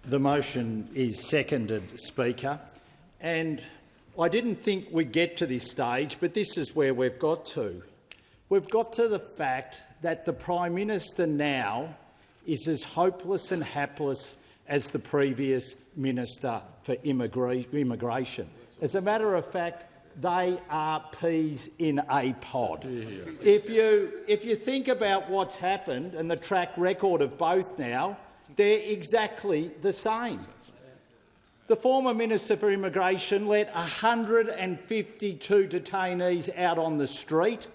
The motion is seconded, Speaker, and I didn't think we'd get to this stage, but this is where we've got to. We've got to the fact that the Prime Minister now is as hopeless and hapless as the previous Minister for Immigration. As a matter of fact, they are peas in a pod. If you think about what's happened and the track record of both now, they're exactly the same. The former Minister for Immigration let 152 detainees out on the street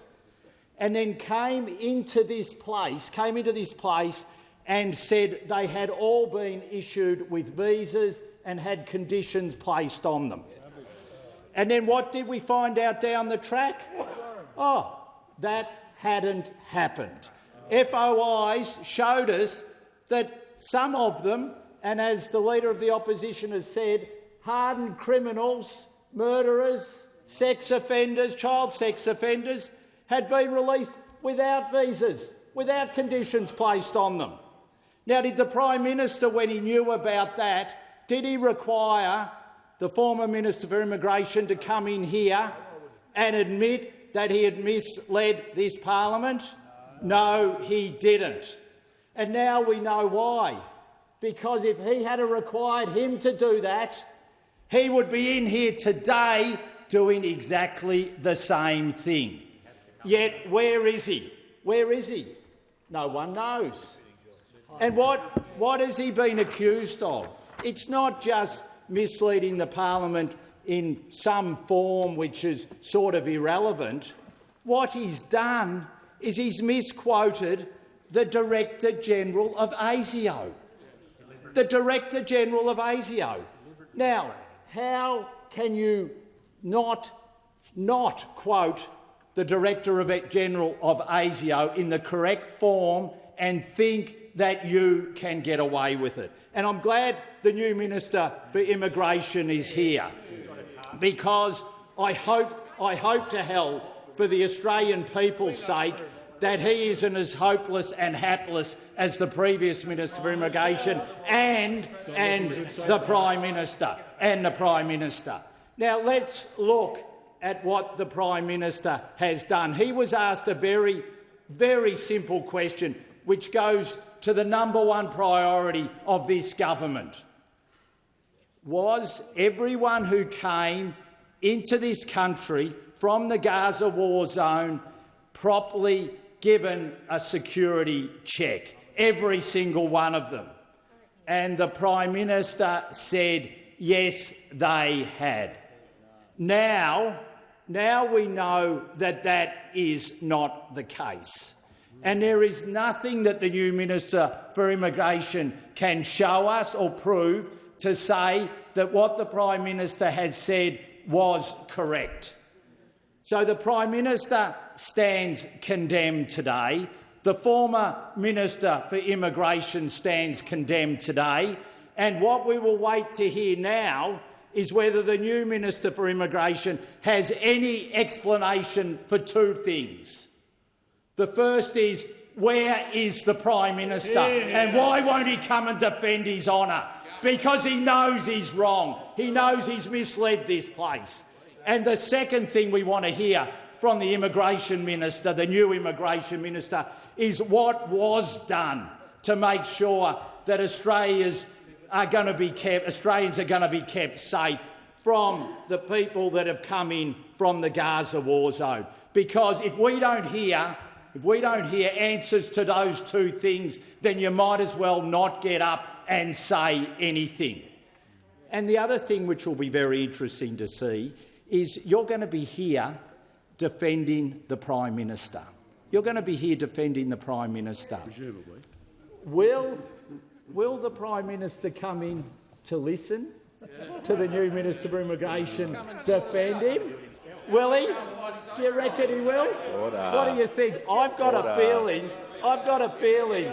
and then came into this place and said they had all been issued with visas and had conditions placed on them. And then what did we find out down the track? Oh, that hadn't happened. FOIs showed us that some of them, and as the Leader of the Opposition has said, hardened criminals, murderers, sex offenders, child sex offenders, had been released without visas, without conditions placed on them. Now, did the Prime Minister, when he knew about that, did he require the former Minister for Immigration to come in here and admit that he had misled this parliament? No, he didn't. And now we know why. Because if he had required him to do that, he would be in here today doing exactly the same thing. Yet where is he? Where is he? No one knows. And what has he been accused of? It's not just misleading the parliament in some form which is sort of irrelevant. What he's done is he's misquoted the Director-General of ASIO. The Director-General of ASIO. Now, how can you not quote the Director-General of ASIO in the correct form and think that you can get away with it? And I'm glad the new Minister for Immigration is here, because I hope to hell, for the Australian people's sake, that he isn't as hopeless and hapless as the previous Minister for Immigration and the Prime Minister. Now let's look at what the Prime Minister has done. He was asked a very, very simple question which goes to the number one priority of this government. Was everyone who came into this country from the Gaza war zone properly given a security check? Every single one of them. And the Prime Minister said, yes, they had. Now we know that that is not the case. And there is nothing that the new Minister for Immigration can show us or prove to say that what the Prime Minister has said was correct. So the Prime Minister stands condemned today. The former Minister for Immigration stands condemned today. And what we will wait to hear now is whether the new Minister for Immigration has any explanation for two things. The first is, where is the Prime Minister? And why won't he come and defend his honour? Because he knows he's wrong. He knows he's misled this place. And the second thing we want to hear from the Immigration Minister, the new Immigration Minister, is what was done to make sure that Australians are going to be kept safe from the people that have come in from the Gaza war zone. Because if we don't hear answers to those two things, then you might as well not get up and say anything. And the other thing which will be very interesting to see is you're going to be here defending the Prime Minister. You're going to be here defending the Prime Minister. Presumably. Will the Prime Minister come in to listen to the new Minister for Immigration defend him? Will he? Do you reckon he will? What do you think? I've got a feeling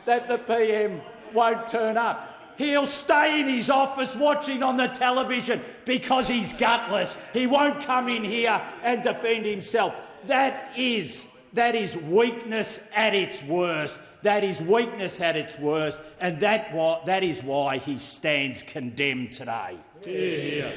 that the PM won't turn up. He'll stay in his office watching on the television because he's gutless. He won't come in here and defend himself. That is That is weakness at its worst. That is weakness at its worst, and that is why he stands condemned today. Hear, hear.